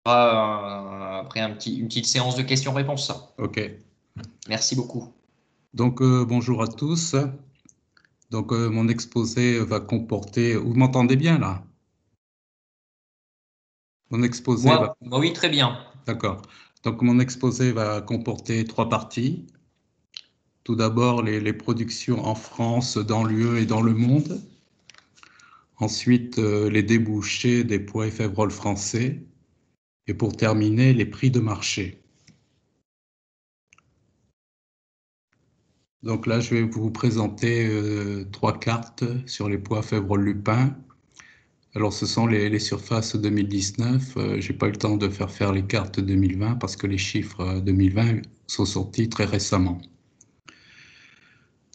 après une petite séance de questions-réponses. Ok. Merci beaucoup. Donc, bonjour à tous. Donc, mon exposé va comporter... Vous m'entendez bien là? Mon exposé va... Moi, oui, très bien. D'accord. Donc, mon exposé va comporter trois parties. Tout d'abord, les productions en France, dans l'UE et dans le monde. Ensuite, les débouchés des pois et févrols français. Et pour terminer, les prix de marché. Donc là, je vais vous présenter trois cartes sur les pois févrols lupins. Alors, ce sont les surfaces 2019. J'ai pas eu le temps de faire les cartes 2020 parce que les chiffres 2020 sont sortis très récemment.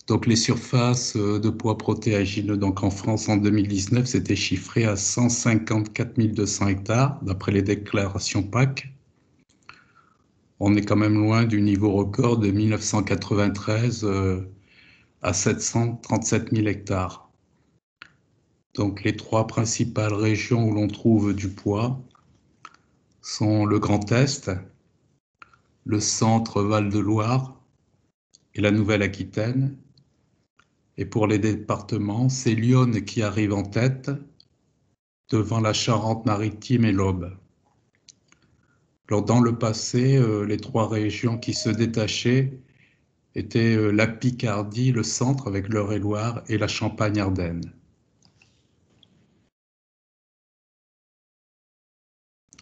Donc, les surfaces de pois protéagineux donc en France en 2019, c'était chiffré à 154 200 hectares d'après les déclarations PAC. On est quand même loin du niveau record de 1993 à 737 000 hectares. Donc, les trois principales régions où l'on trouve du pois sont le Grand Est, le centre Val-de-Loire et la Nouvelle-Aquitaine. Et pour les départements, c'est Lyon qui arrive en tête, devant la Charente-Maritime et l'Aube. Alors, dans le passé, les trois régions qui se détachaient étaient la Picardie, le centre avec l'Eure-et-Loire et la Champagne-Ardenne.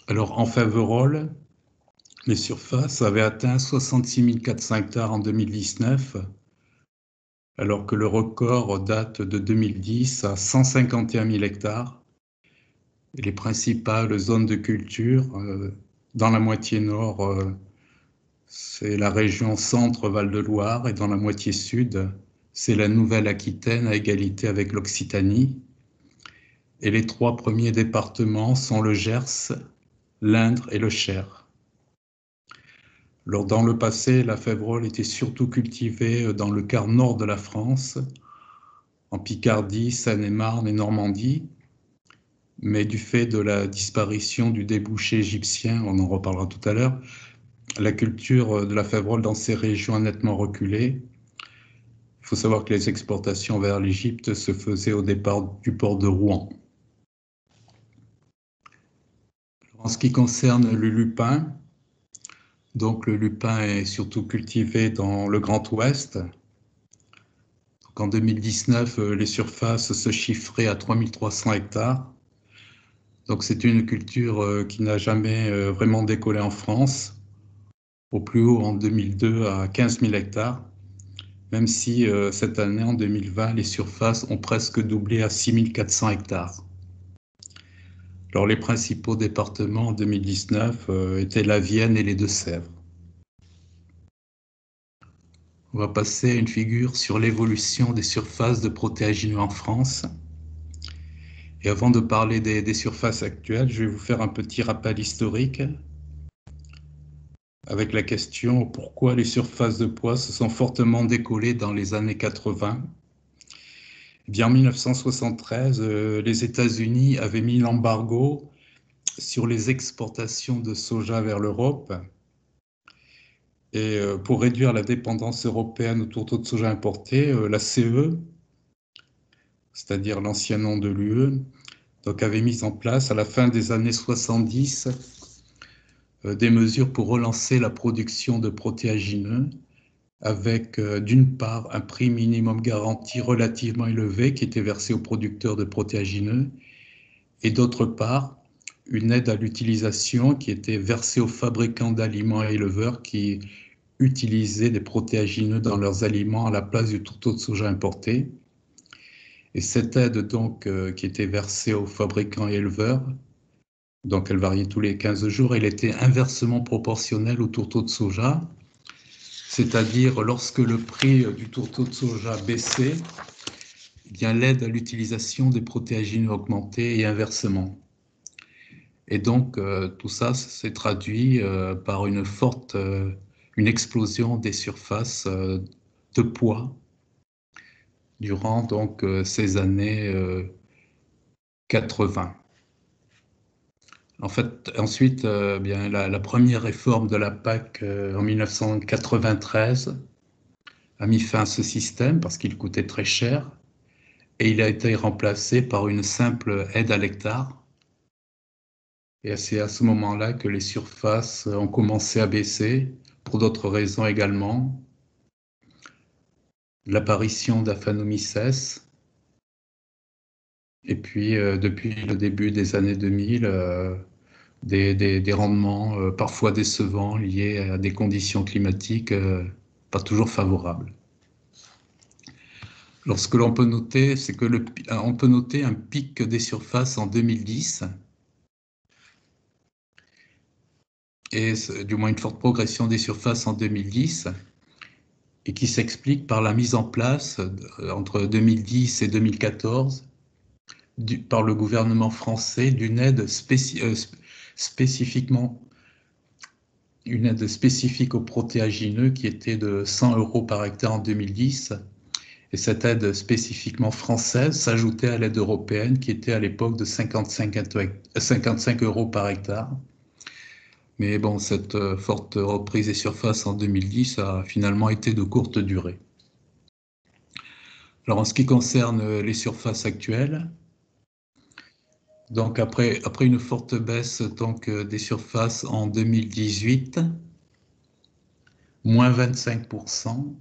Alors, en Faverolles, les surfaces avaient atteint 66 400 hectares en 2019, alors que le record date de 2010 à 151 000 hectares. Et les principales zones de culture dans la moitié nord, c'est la région centre-Val-de-Loire et dans la moitié sud, c'est la Nouvelle-Aquitaine à égalité avec l'Occitanie. Et les trois premiers départements sont le Gers, l'Indre et le Cher. Alors, dans le passé, la févrole était surtout cultivée dans le quart nord de la France, en Picardie, Seine-et-Marne et Normandie, mais du fait de la disparition du débouché égyptien, on en reparlera tout à l'heure, la culture de la févrole dans ces régions a nettement reculé. Il faut savoir que les exportations vers l'Égypte se faisaient au départ du port de Rouen. En ce qui concerne le lupin, donc le lupin est surtout cultivé dans le Grand Ouest. Donc en 2019, les surfaces se chiffraient à 3300 hectares. Donc c'est une culture qui n'a jamais vraiment décollé en France, au plus haut en 2002 à 15 000 hectares, même si cette année, en 2020, les surfaces ont presque doublé à 6 400 hectares. Alors les principaux départements en 2019 étaient la Vienne et les Deux-Sèvres. On va passer à une figure sur l'évolution des surfaces de protéagineux en France. Et avant de parler des surfaces actuelles, je vais vous faire un petit rappel historique avec la question pourquoi les surfaces de pois se sont fortement décollées dans les années 80. Eh bien, en 1973, les États-Unis avaient mis l'embargo sur les exportations de soja vers l'Europe. Et pour réduire la dépendance européenne au tourteau de soja importé, la CE, c'est-à-dire l'ancien nom de l'UE, donc avait mis en place à la fin des années 70 des mesures pour relancer la production de protéagineux avec d'une part un prix minimum garanti relativement élevé qui était versé aux producteurs de protéagineux et d'autre part une aide à l'utilisation qui était versée aux fabricants d'aliments et éleveurs qui utilisaient des protéagineux dans leurs aliments à la place du tourteau de soja importé. Et cette aide donc qui était versée aux fabricants et éleveurs, donc elle variait tous les 15 jours, elle était inversement proportionnelle au tourteau de soja, c'est-à-dire lorsque le prix du tourteau de soja baissait, eh bien l'aide à l'utilisation des protéagineux augmentait et inversement. Et donc tout ça s'est traduit par une explosion des surfaces de pois durant donc ces années 80. En fait, ensuite, bien, la première réforme de la PAC en 1993 a mis fin à ce système parce qu'il coûtait très cher et il a été remplacé par une simple aide à l'hectare. Et c'est à ce moment-là que les surfaces ont commencé à baisser, pour d'autres raisons également. L'apparition d'Aphanomycès, et puis depuis le début des années 2000, des rendements parfois décevants liés à des conditions climatiques pas toujours favorables. Alors, ce que l'on peut noter, c'est que on peut noter un pic des surfaces en 2010, et du moins une forte progression des surfaces en 2010, et qui s'explique par la mise en place entre 2010 et 2014 par le gouvernement français d'une aide spécifiquement une aide spécifique aux protéagineux qui était de 100 € par hectare en 2010. Et cette aide spécifiquement française s'ajoutait à l'aide européenne qui était à l'époque de 55 € par hectare. Mais bon, cette forte reprise des surfaces en 2010 a finalement été de courte durée. Alors en ce qui concerne les surfaces actuelles, donc après une forte baisse donc, des surfaces en 2018, moins 25%,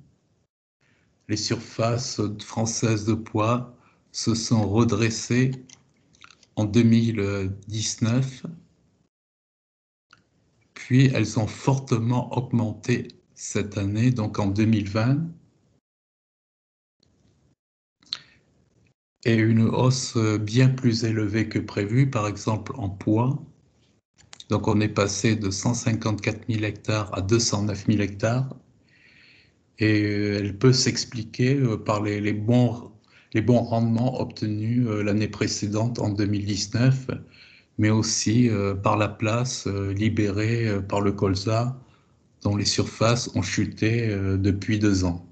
les surfaces françaises de pois se sont redressées en 2019, puis elles ont fortement augmenté cette année, donc en 2020, et une hausse bien plus élevée que prévu, par exemple en pois. Donc on est passé de 154 000 hectares à 209 000 hectares, et elle peut s'expliquer par les bons rendements obtenus l'année précédente en 2019, mais aussi par la place libérée par le colza, dont les surfaces ont chuté depuis 2 ans.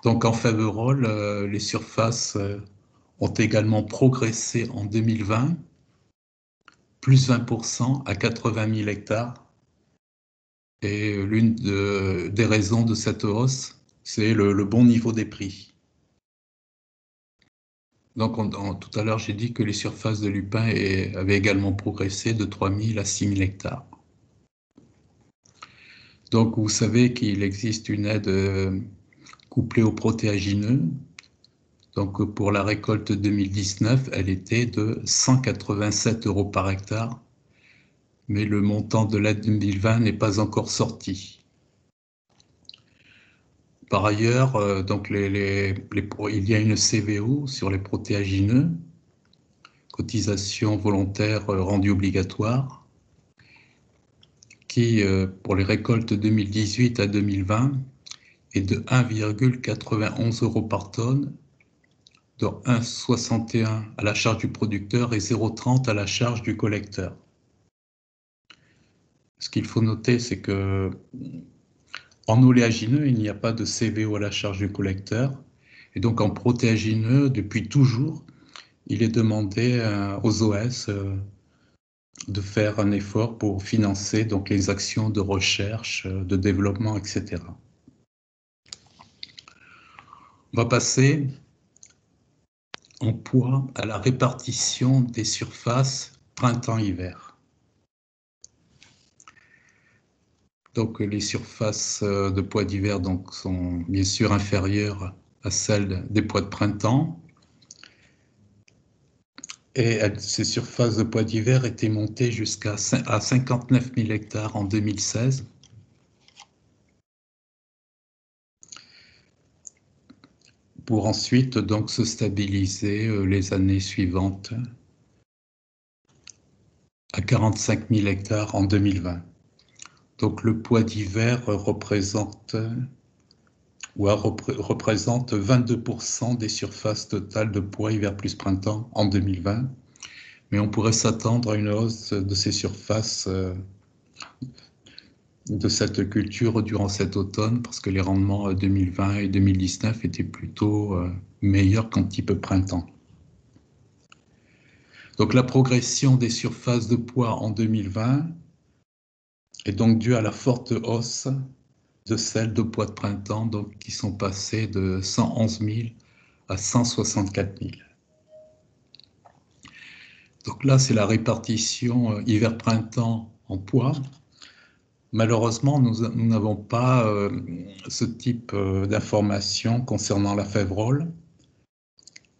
Donc en Faverolles, les surfaces ont également progressé en 2020, plus 20% à 80 000 hectares. Et l'une des raisons de cette hausse, c'est le bon niveau des prix. Donc tout à l'heure, j'ai dit que les surfaces de lupin avaient également progressé de 3 000 à 6 000 hectares. Donc vous savez qu'il existe une aide couplée aux protéagineux. Donc pour la récolte 2019, elle était de 187 € par hectare, mais le montant de l'aide 2020 n'est pas encore sorti. Par ailleurs, donc il y a une CVO sur les protéagineux, cotisation volontaire rendue obligatoire, qui, pour les récoltes 2018 à 2020, est de 1,91 € par tonne, dont 1,61 à la charge du producteur et 0,30 à la charge du collecteur. Ce qu'il faut noter, c'est que en oléagineux, il n'y a pas de CVO à la charge du collecteur. Et donc en protéagineux, depuis toujours, il est demandé aux OS de faire un effort pour financer donc, les actions de recherche, de développement, etc. On va passer en poids à la répartition des surfaces printemps-hiver. Donc les surfaces de pois d'hiver sont bien sûr inférieures à celles des pois de printemps. Et ces surfaces de pois d'hiver étaient montées jusqu'à 59 000 hectares en 2016. Pour ensuite donc se stabiliser les années suivantes à 45 000 hectares en 2020. Donc le pois d'hiver représente 22% des surfaces totales de pois hiver plus printemps en 2020, mais on pourrait s'attendre à une hausse de ces surfaces de cette culture durant cet automne parce que les rendements 2020 et 2019 étaient plutôt meilleurs qu'en type printemps. Donc la progression des surfaces de poids en 2020 est donc due à la forte hausse de celles de poids de printemps, donc, qui sont passées de 111 000 à 164 000. Donc là, c'est la répartition hiver-printemps en poids. Malheureusement, nous n'avons pas ce type d'informations concernant la févrole,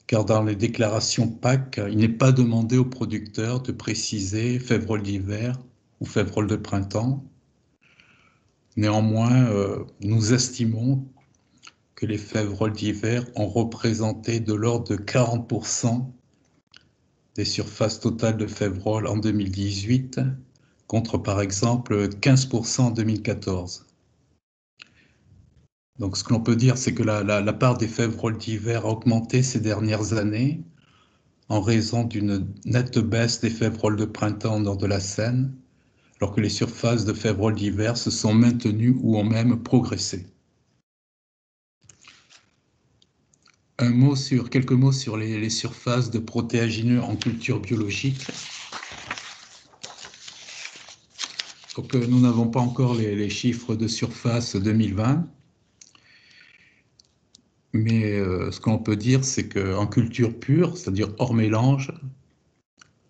car dans les déclarations PAC, il n'est pas demandé aux producteurs de préciser févrole d'hiver ou févrole de printemps. Néanmoins, nous estimons que les févroles d'hiver ont représenté de l'ordre de 40% des surfaces totales de févrole en 2018, contre par exemple 15% en 2014. Donc ce que l'on peut dire, c'est que la part des févroles d'hiver a augmenté ces dernières années en raison d'une nette baisse des févroles de printemps au nord de la Seine, alors que les surfaces de févroles d'hiver se sont maintenues ou ont même progressé. Quelques mots sur les surfaces de protéagineux en culture biologique. Donc, nous n'avons pas encore les chiffres de surface 2020, mais ce qu'on peut dire, c'est qu'en culture pure, c'est-à-dire hors mélange,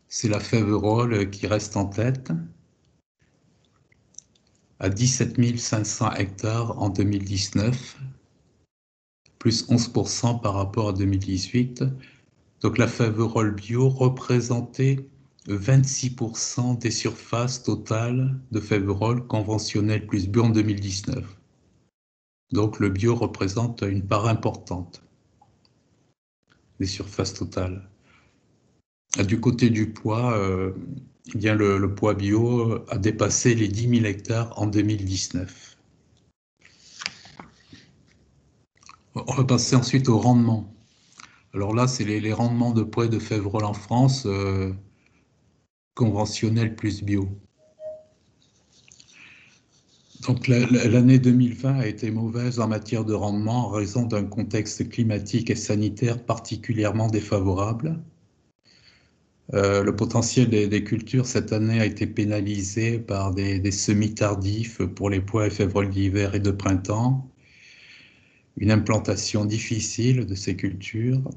c'est la févrole qui reste en tête, à 17 500 hectares en 2019, plus 11% par rapport à 2018. Donc la févrole bio représentait 26% des surfaces totales de févrole conventionnelle plus bio en 2019. Donc le bio représente une part importante des surfaces totales. Du côté du poids, eh bien le poids bio a dépassé les 10 000 hectares en 2019. On va passer ensuite au rendement. Alors là, c'est les rendements de poids de févrole en France, conventionnel plus bio. Donc l'année 2020 a été mauvaise en matière de rendement en raison d'un contexte climatique et sanitaire particulièrement défavorable. Le potentiel des cultures cette année a été pénalisé par des semis tardifs pour les pois et févroles d'hiver et de printemps, une implantation difficile de ces cultures.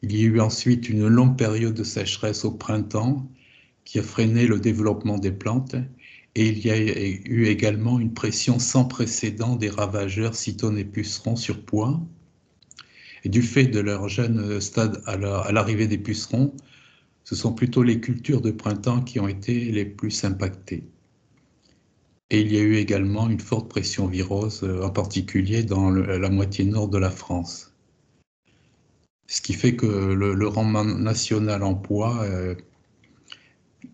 Il y a eu ensuite une longue période de sécheresse au printemps qui a freiné le développement des plantes, et il y a eu également une pression sans précédent des ravageurs cytones et pucerons sur pois. Et du fait de leur jeune stade à l'arrivée des pucerons, ce sont plutôt les cultures de printemps qui ont été les plus impactées. Et il y a eu également une forte pression virose, en particulier dans la moitié nord de la France. Ce qui fait que le rendement national en pois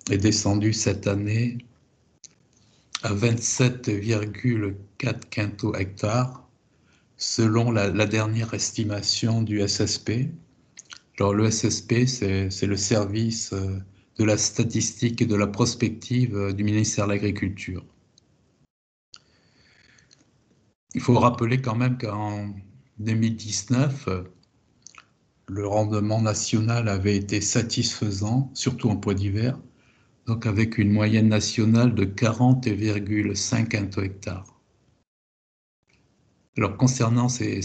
est descendu cette année à 27,4 quintaux hectares, selon la dernière estimation du SSP. Alors le SSP, c'est le service de la statistique et de la prospective du ministère de l'Agriculture. Il faut rappeler quand même qu'en 2019, le rendement national avait été satisfaisant, surtout en pois d'hiver, donc avec une moyenne nationale de 40,5 quintaux hectares. Alors concernant ces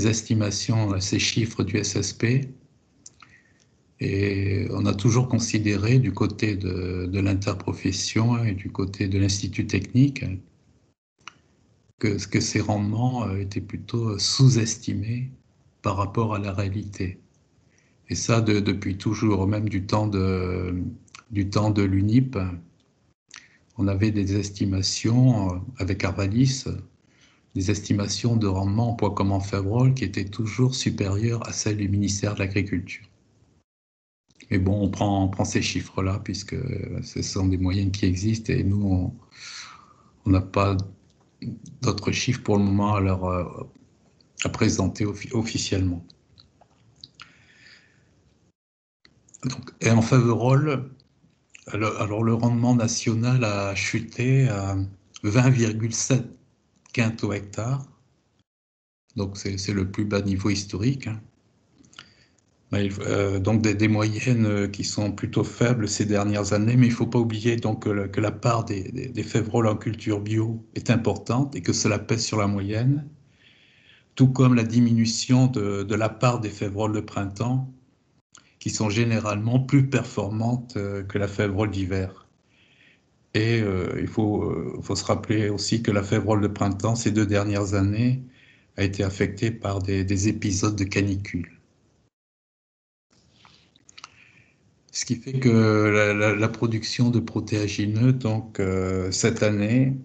estimations, ces chiffres du SSP, et on a toujours considéré du côté de l'interprofession et du côté de l'Institut technique que ces rendements étaient plutôt sous-estimés par rapport à la réalité. Et ça depuis toujours, même du temps de l'UNIP, on avait des estimations avec Arvalis, des estimations de rendement en poids comme en févrole qui étaient toujours supérieures à celles du ministère de l'Agriculture. Mais bon, on prend ces chiffres-là puisque ce sont des moyennes qui existent et nous, on n'a pas d'autres chiffres pour le moment à présenter officiellement. Donc, et en févrole, alors le rendement national a chuté à 20,7 quintaux hectares. Donc c'est le plus bas niveau historique. Donc des moyennes qui sont plutôt faibles ces dernières années, mais il ne faut pas oublier donc que la part des févroles en culture bio est importante et que cela pèse sur la moyenne, tout comme la diminution de la part des févroles de printemps, qui sont généralement plus performantes que la févrole d'hiver. Et il faut se rappeler aussi que la févrole de printemps, ces 2 dernières années, a été affectée par des épisodes de canicule. Ce qui fait que la production de protéagineux, donc cette année,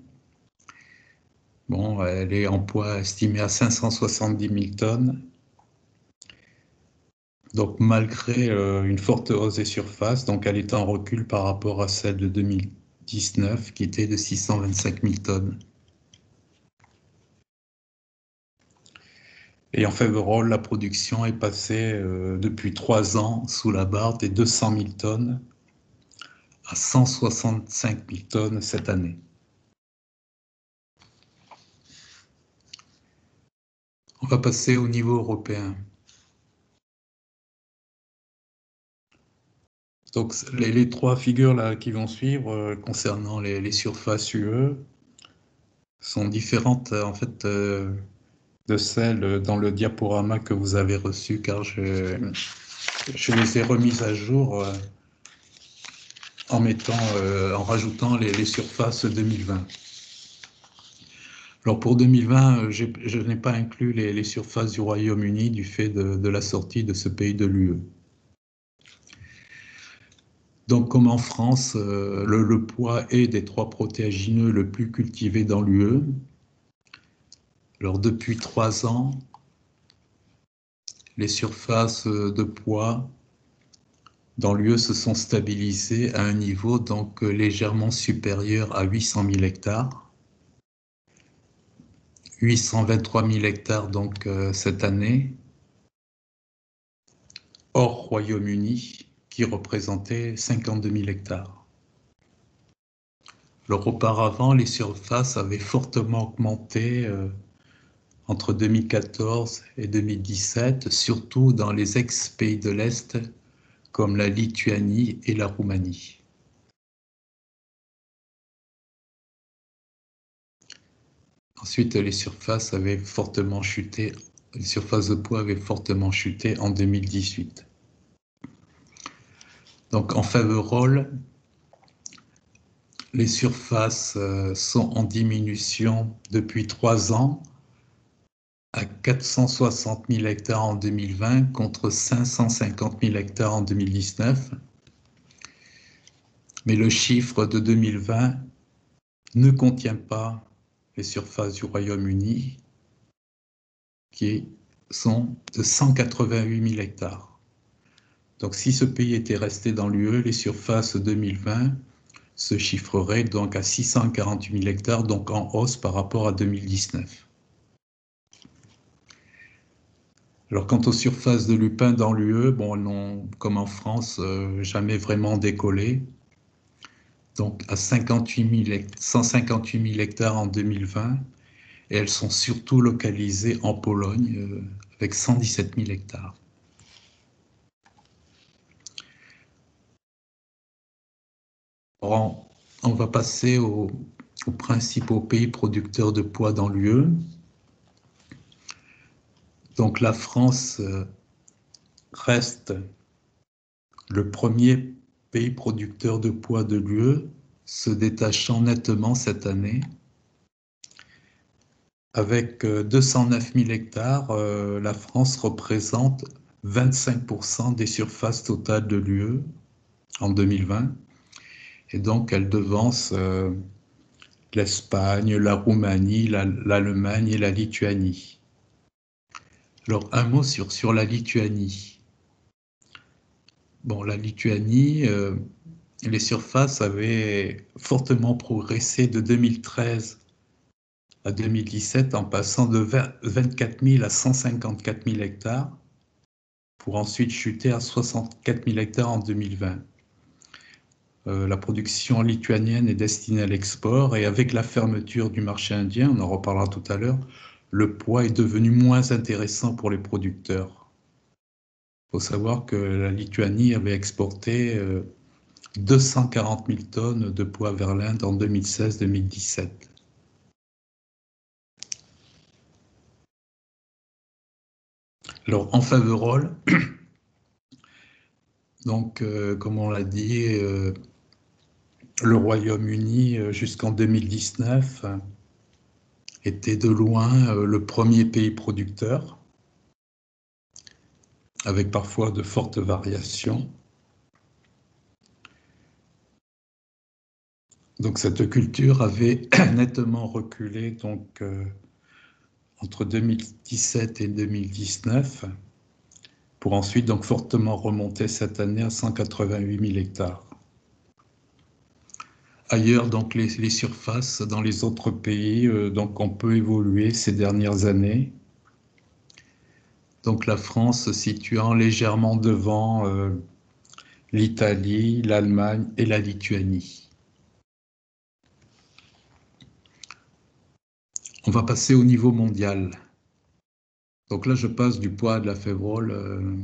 bon, elle est en poids estimé à 570 000 tonnes. Donc malgré une forte hausse des surfaces, donc elle est en recul par rapport à celle de 2019 qui était de 625 000 tonnes. Et en février, la production est passée depuis 3 ans sous la barre des 200 000 tonnes à 165 000 tonnes cette année. On va passer au niveau européen. Donc les 3 figures là qui vont suivre concernant les surfaces UE sont différentes en fait de celles dans le diaporama que vous avez reçu, car je les ai remises à jour en rajoutant les surfaces 2020. Alors pour 2020, je n'ai pas inclus les surfaces du Royaume-Uni du fait de la sortie de ce pays de l'UE. Donc comme en France, le pois est des 3 protéagineux le plus cultivé dans l'UE. Alors depuis 3 ans, les surfaces de pois dans l'UE se sont stabilisées à un niveau donc légèrement supérieur à 800 000 hectares. 823 000 hectares donc cette année, hors Royaume-Uni, qui représentait 52 000 hectares. Alors auparavant, les surfaces avaient fortement augmenté entre 2014 et 2017, surtout dans les ex-pays de l'Est, comme la Lituanie et la Roumanie. Ensuite, les surfaces avaient fortement chuté, les surfaces de pois avaient fortement chuté en 2018. Donc en Faverolles, les surfaces sont en diminution depuis 3 ans à 460 000 hectares en 2020 contre 550 000 hectares en 2019. Mais le chiffre de 2020 ne contient pas les surfaces du Royaume-Uni qui sont de 188 000 hectares. Donc si ce pays était resté dans l'UE, les surfaces 2020 se chiffreraient donc à 648 000 hectares, donc en hausse par rapport à 2019. Alors quant aux surfaces de lupin dans l'UE, bon, elles n'ont, comme en France, jamais vraiment décollé. Donc à 158 000 hectares en 2020, et elles sont surtout localisées en Pologne, avec 117 000 hectares. Alors, on va passer aux principaux pays producteurs de pois dans l'UE. Donc la France reste le premier pays producteur de pois de l'UE, se détachant nettement cette année. Avec 209 000 hectares, la France représente 25% des surfaces totales de l'UE en 2020. Et donc elle devance l'Espagne, la Roumanie, l'Allemagne et la Lituanie. Alors un mot sur la Lituanie. Bon, la Lituanie, les surfaces avaient fortement progressé de 2013 à 2017 en passant de 24 000 à 154 000 hectares pour ensuite chuter à 64 000 hectares en 2020. La production lituanienne est destinée à l'export et avec la fermeture du marché indien, on en reparlera tout à l'heure, le pois est devenu moins intéressant pour les producteurs. faut savoir que la Lituanie avait exporté 240 000 tonnes de pois vers l'Inde en 2016-2017. Alors, en faverolles, donc, comme on l'a dit, le Royaume-Uni, jusqu'en 2019, était de loin le premier pays producteur, avec parfois de fortes variations. Donc cette culture avait nettement reculé donc, entre 2017 et 2019, pour ensuite donc fortement remonter cette année à 188 000 hectares. Ailleurs, donc les surfaces dans les autres pays donc ont peu évolué ces dernières années. Donc la France se situant légèrement devant l'Italie, l'Allemagne et la Lituanie. On va passer au niveau mondial. Donc là, je passe du pois à de la févrole.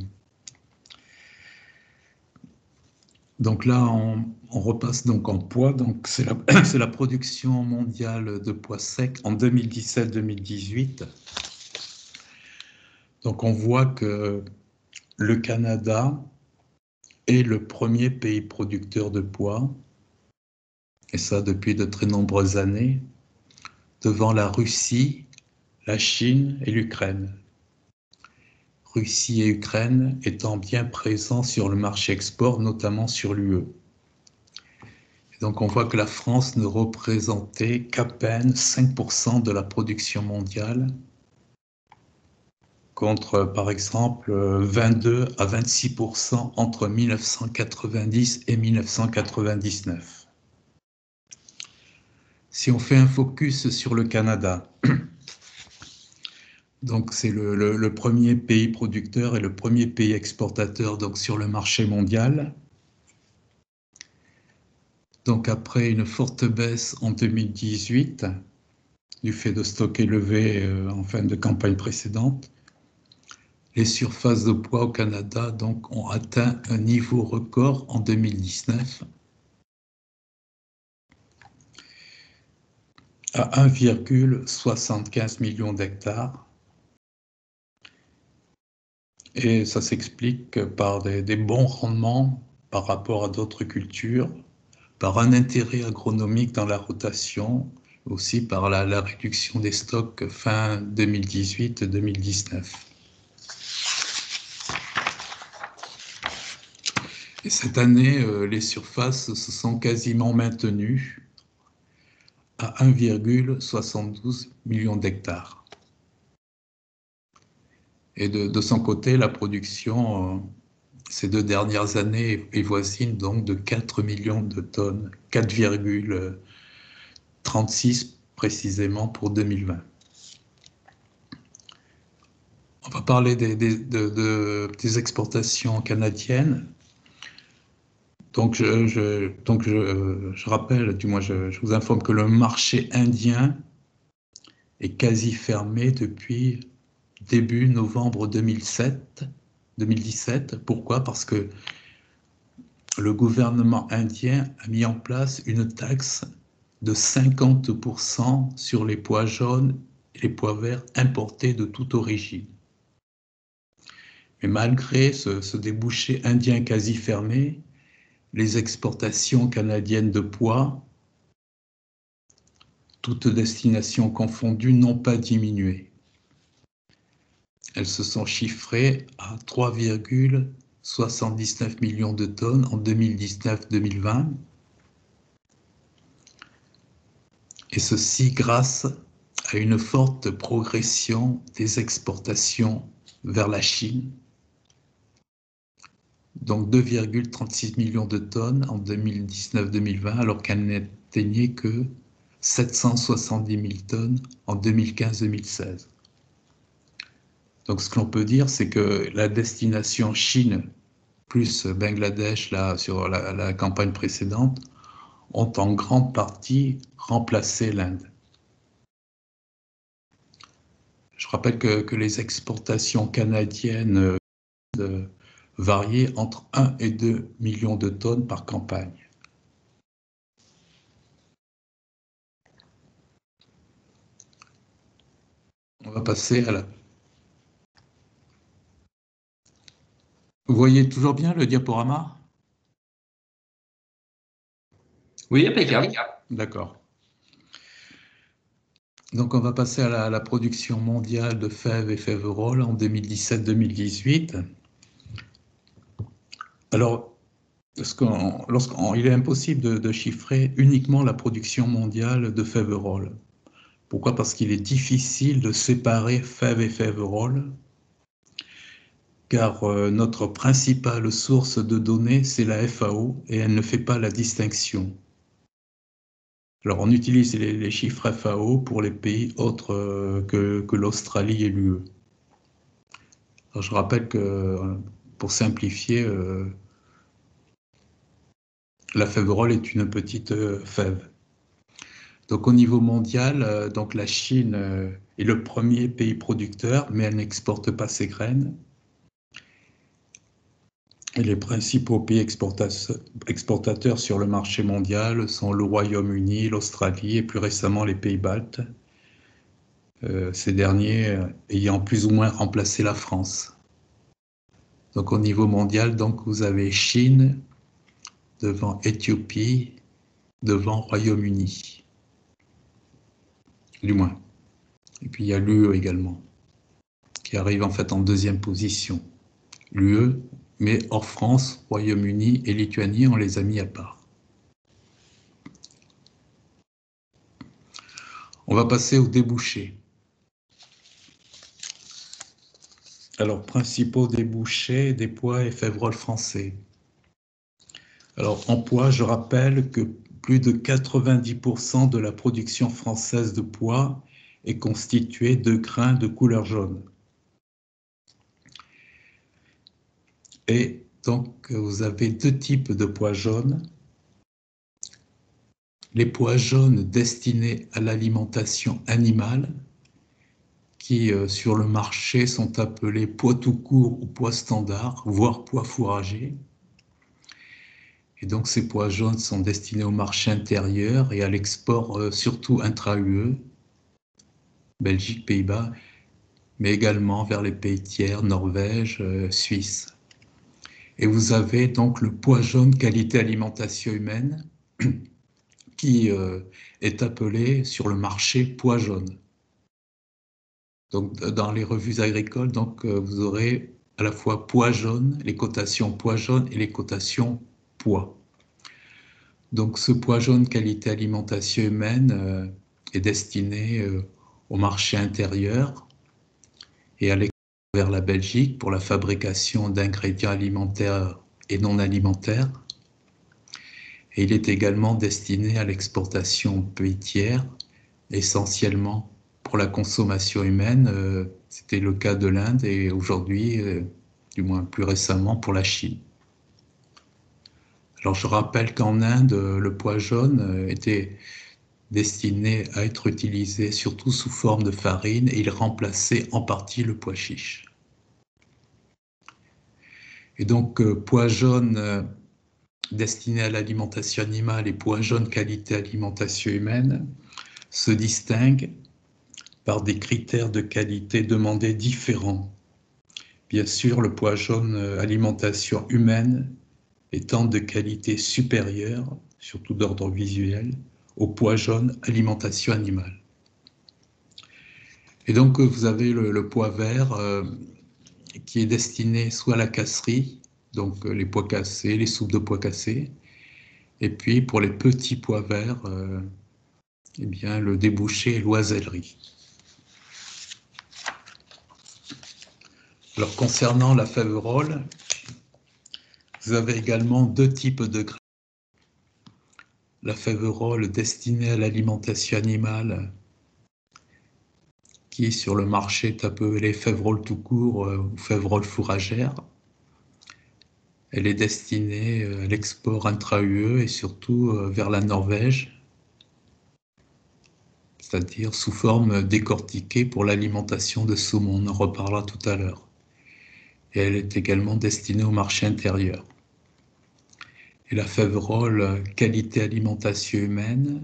Donc là, on repasse donc en pois. Donc c'est la production mondiale de pois secs en 2017-2018. Donc on voit que le Canada est le premier pays producteur de pois, et ça depuis de très nombreuses années, devant la Russie, la Chine et l'Ukraine. Russie et Ukraine étant bien présents sur le marché export, notamment sur l'UE. Donc on voit que la France ne représentait qu'à peine 5% de la production mondiale, contre par exemple 22 à 26% entre 1990 et 1999. Si on fait un focus sur le Canada, donc c'est le premier pays producteur et le premier pays exportateur donc sur le marché mondial. Donc après une forte baisse en 2018, du fait de stocks élevés en fin de campagne précédente, les surfaces de pois au Canada donc, ont atteint un niveau record en 2019 à 1,75 million d'hectares. Et ça s'explique par des bons rendements par rapport à d'autres cultures, par un intérêt agronomique dans la rotation, aussi par la réduction des stocks fin 2018-2019. Et cette année, les surfaces se sont quasiment maintenues à 1,72 million d'hectares. Et de son côté, la production, ces 2 dernières années, est voisine donc de 4 millions de tonnes, 4,36 précisément pour 2020. On va parler des exportations canadiennes. Donc je rappelle, du moins je vous informe que le marché indien est quasi fermé depuis début novembre 2017. Pourquoi? Parce que le gouvernement indien a mis en place une taxe de 50% sur les pois jaunes et les pois verts importés de toute origine. Mais malgré ce débouché indien quasi fermé, les exportations canadiennes de pois, toutes destinations confondues, n'ont pas diminué. Elles se sont chiffrées à 3,79 millions de tonnes en 2019-2020. Et ceci grâce à une forte progression des exportations vers la Chine. Donc 2,36 millions de tonnes en 2019-2020, alors qu'elle n'atteignait que 770 000 tonnes en 2015-2016. Donc ce que l'on peut dire, c'est que la destination Chine plus Bangladesh, là, sur la campagne précédente, ont en grande partie remplacé l'Inde. Je rappelle que les exportations canadiennes varier entre 1 et 2 millions de tonnes par campagne. On va passer à la... Vous voyez toujours bien le diaporama? Oui, impeccable. D'accord. Donc on va passer à la production mondiale de fèves et féveroles en 2017-2018. Alors, il est impossible de chiffrer uniquement la production mondiale de féveroles. Pourquoi? Parce qu'il est difficile de séparer fèves et féveroles, car notre principale source de données, c'est la FAO, et elle ne fait pas la distinction. Alors, on utilise les chiffres FAO pour les pays autres que l'Australie et l'UE. Je rappelle que, pour simplifier, la féverolle est une petite fève. Donc, au niveau mondial, donc la Chine est le premier pays producteur, mais elle n'exporte pas ses graines. Et les principaux pays exportateurs sur le marché mondial sont le Royaume-Uni, l'Australie et plus récemment les pays baltes. Ces derniers ayant plus ou moins remplacé la France. Donc au niveau mondial, donc, vous avez Chine devant Éthiopie, devant Royaume-Uni. Du moins. Et puis il y a l'UE également, qui arrive en fait en deuxième position. L'UE, mais hors France, Royaume-Uni et Lituanie, on les a mis à part. On va passer aux débouchés. Alors, principaux débouchés des pois et féveroles français. Alors, en pois, je rappelle que plus de 90% de la production française de pois est constituée de grains de couleur jaune. Et donc, vous avez deux types de pois jaunes. Les pois jaunes destinés à l'alimentation animale, qui sur le marché sont appelés pois tout court ou pois standard, voire pois fourragés. Et donc ces pois jaunes sont destinés au marché intérieur et à l'export surtout intra-UE, Belgique, Pays-Bas, mais également vers les pays tiers, Norvège, Suisse. Et vous avez donc le pois jaune qualité alimentation humaine qui est appelé sur le marché pois jaune. Donc, dans les revues agricoles, donc, vous aurez à la fois pois jaune, les cotations pois jaune et les cotations pois. Donc, ce pois jaune qualité alimentation humaine est destiné au marché intérieur et à l'export vers la Belgique pour la fabrication d'ingrédients alimentaires et non alimentaires. Et il est également destiné à l'exportation pays tiers, essentiellement pour la consommation humaine, c'était le cas de l'Inde et aujourd'hui, du moins plus récemment, pour la Chine. Alors je rappelle qu'en Inde, le pois jaune était destiné à être utilisé surtout sous forme de farine et il remplaçait en partie le pois chiche. Et donc pois jaune destiné à l'alimentation animale et pois jaune qualité alimentation humaine se distinguent par des critères de qualité demandés différents. Bien sûr, le pois jaune alimentation humaine étant de qualité supérieure, surtout d'ordre visuel, au pois jaune alimentation animale. Et donc, vous avez le pois vert qui est destiné soit à la casserie, donc les pois cassés, les soupes de pois cassés, et puis pour les petits pois verts, eh bien, le débouché est l'oisellerie. Alors, concernant la féverolle, vous avez également deux types de grains. La féverolle destinée à l'alimentation animale, qui sur le marché est appelée féverolle tout court ou féverolle fourragère. Elle est destinée à l'export intra-UE et surtout vers la Norvège, c'est-à-dire sous forme décortiquée pour l'alimentation de saumon. On en reparlera tout à l'heure. et elle est également destinée au marché intérieur. Et la Fèverole qualité alimentation humaine,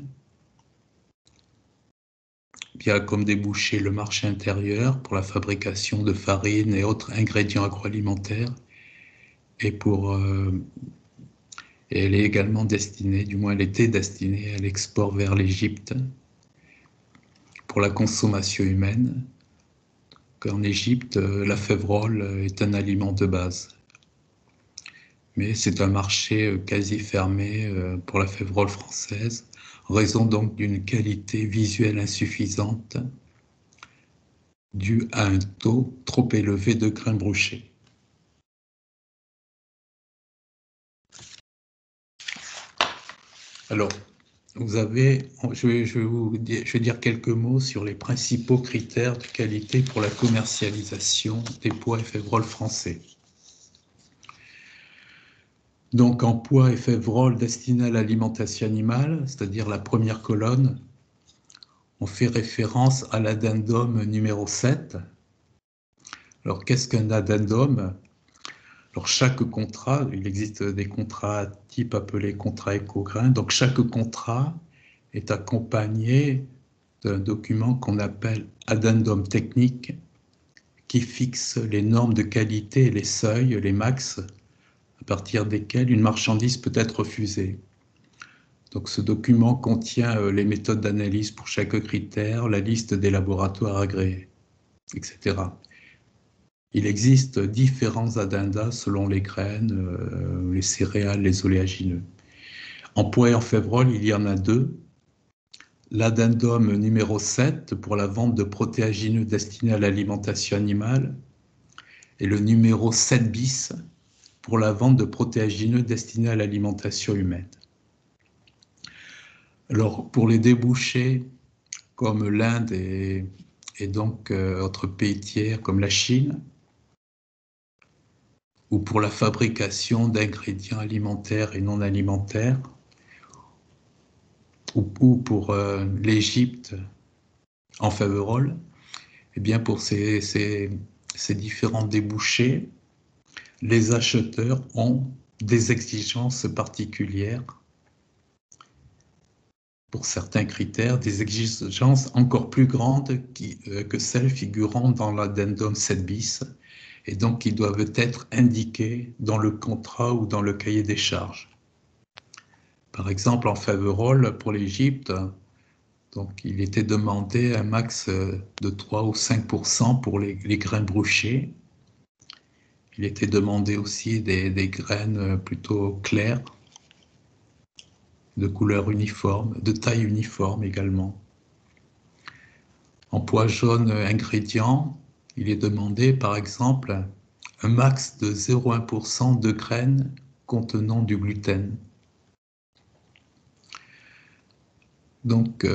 bien comme débouché le marché intérieur pour la fabrication de farine et autres ingrédients agroalimentaires, et elle est également destinée, du moins elle était destinée à l'export vers l'Égypte pour la consommation humaine. En Égypte, la Fèverole est un aliment de base. Mais c'est un marché quasi fermé pour la Fèverole française, en raison donc d'une qualité visuelle insuffisante due à un taux trop élevé de grains brochés. Alors, je vais dire quelques mots sur les principaux critères de qualité pour la commercialisation des pois et févroles français. Donc, en pois et févroles destinés à l'alimentation animale, c'est-à-dire la première colonne, on fait référence à l'addendum numéro 7. Alors, qu'est-ce qu'un addendum? Alors, chaque contrat, il existe des contrats type appelés contrats éco-grains. Donc, chaque contrat est accompagné d'un document qu'on appelle addendum technique qui fixe les normes de qualité et les seuils, les max, à partir desquels une marchandise peut être refusée. Donc ce document contient les méthodes d'analyse pour chaque critère, la liste des laboratoires agréés, etc. Il existe différents addendas selon les graines, les céréales, les oléagineux. En pois et en févrole, il y en a deux. L'addendum numéro 7 pour la vente de protéagineux destinés à l'alimentation animale et le numéro 7 bis pour la vente de protéagineux destinés à l'alimentation humaine. Alors, pour les débouchés, comme l'Inde et donc autres pays tiers comme la Chine, ou pour la fabrication d'ingrédients alimentaires et non alimentaires, ou pour l'Égypte en Fèverole, eh bien pour ces différents débouchés, les acheteurs ont des exigences particulières pour certains critères, des exigences encore plus grandes que celles figurant dans l'addendum 7 bis, et donc qui doivent être indiquées dans le contrat ou dans le cahier des charges. Par exemple, en Fèverole, pour l'Égypte, donc il était demandé un max de 3 ou 5% pour les grains brochés. Il était demandé aussi des graines plutôt claires, de couleur uniforme, de taille uniforme également. En pois jaune ingrédients, il est demandé par exemple un max de 0,1% de graines contenant du gluten. Donc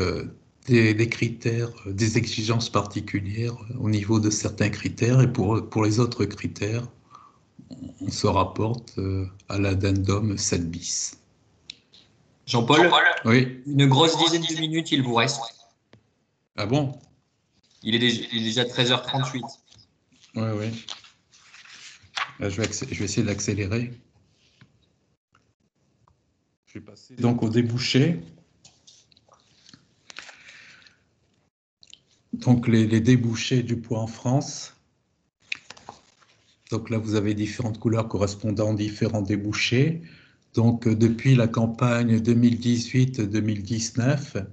des critères, des exigences particulières au niveau de certains critères, et pour les autres critères, on se rapporte à l'addendum 7 bis. Jean-Paul, oui. Une grosse dizaine de minutes, il vous reste. Ah bon? Il est déjà 13h38. Oui. Je vais essayer d'accélérer. Je vais passer donc au débouché. Donc les débouchés du pois en France. Donc là, vous avez différentes couleurs correspondant aux différents débouchés. Donc depuis la campagne 2018-2019,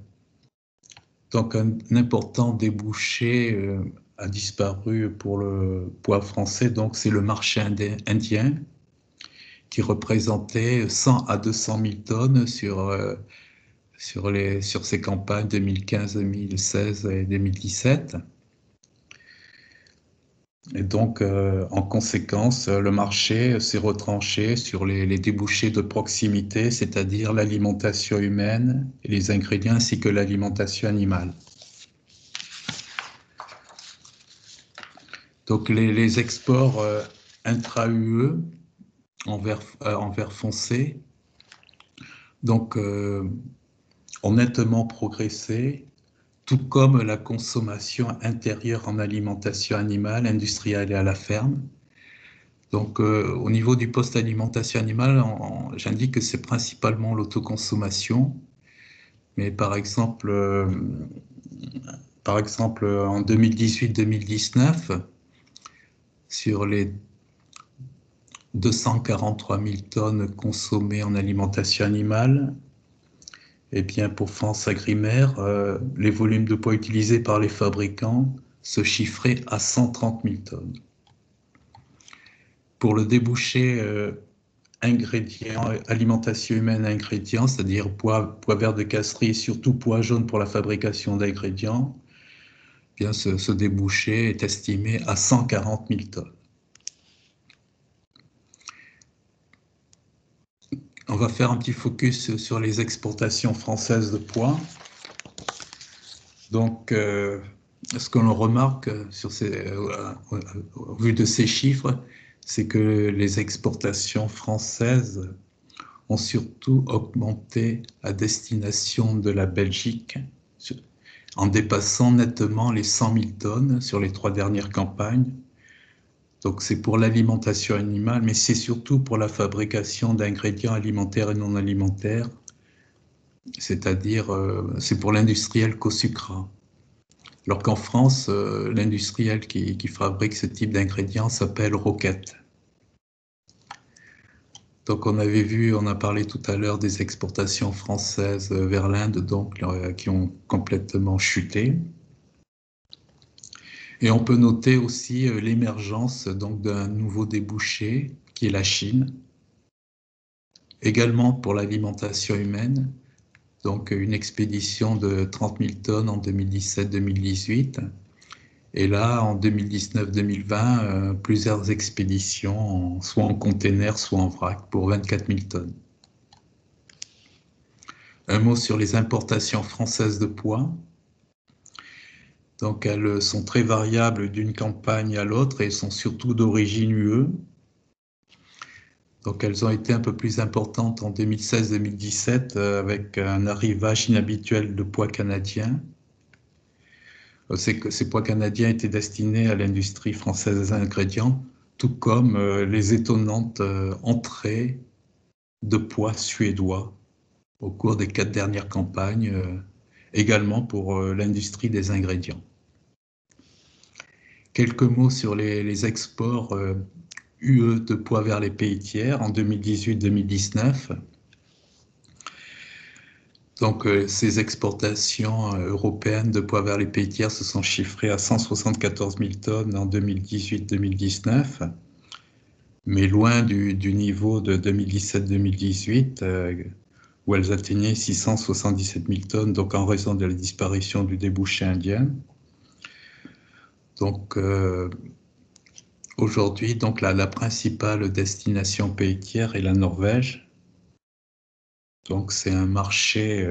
donc un important débouché a disparu pour le pois français. Donc c'est le marché indien qui représentait 100 à 200 000 tonnes sur ces campagnes 2015, 2016 et 2017. Et donc, en conséquence, le marché s'est retranché sur les débouchés de proximité, c'est-à-dire l'alimentation humaine et les ingrédients, ainsi que l'alimentation animale. Donc, les exports intra-UE en vert foncé donc, ont nettement progressé, tout comme la consommation intérieure en alimentation animale, industrielle et à la ferme. Donc, au niveau du poste alimentation animale, j'indique que c'est principalement l'autoconsommation. Mais par exemple, en 2018-2019, sur les 243 000 tonnes consommées en alimentation animale, eh bien, pour France Agrimaire, les volumes de poids utilisés par les fabricants se chiffraient à 130 000 tonnes. Pour le débouché alimentation humaine ingrédients, c'est-à-dire pois vert de casserie et surtout pois jaune pour la fabrication d'ingrédients, eh bien ce débouché est estimé à 140 000 tonnes. On va faire un petit focus sur les exportations françaises de pois. Donc, ce que l'on remarque au vu de ces chiffres, c'est que les exportations françaises ont surtout augmenté à destination de la Belgique, en dépassant nettement les 100 000 tonnes sur les 3 dernières campagnes. Donc c'est pour l'alimentation animale, mais c'est surtout pour la fabrication d'ingrédients alimentaires et non alimentaires, c'est-à-dire c'est pour l'industriel Cosucra. Alors qu'en France, l'industriel qui fabrique ce type d'ingrédients s'appelle Roquette. Donc on a parlé tout à l'heure des exportations françaises vers l'Inde, donc qui ont complètement chuté. Et on peut noter aussi l'émergence donc d'un nouveau débouché qui est la Chine, également pour l'alimentation humaine, donc une expédition de 30 000 tonnes en 2017-2018. Et là, en 2019-2020, plusieurs expéditions, soit en container, soit en vrac, pour 24 000 tonnes. Un mot sur les importations françaises de pois. Donc, elles sont très variables d'une campagne à l'autre et sont surtout d'origine UE. Donc, elles ont été un peu plus importantes en 2016-2017 avec un arrivage inhabituel de pois canadiens. C'est que ces pois canadiens étaient destinés à l'industrie française des ingrédients, tout comme les étonnantes entrées de pois suédois au cours des 4 dernières campagnes, également pour l'industrie des ingrédients. Quelques mots sur les exports UE de pois vers les pays tiers en 2018-2019. Donc, ces exportations européennes de pois vers les pays tiers se sont chiffrées à 174 000 tonnes en 2018-2019, mais loin du niveau de 2017-2018, où elles atteignaient 677 000 tonnes, donc en raison de la disparition du débouché indien. Donc, aujourd'hui, donc la principale destination pays tiers est la Norvège. Donc c'est un marché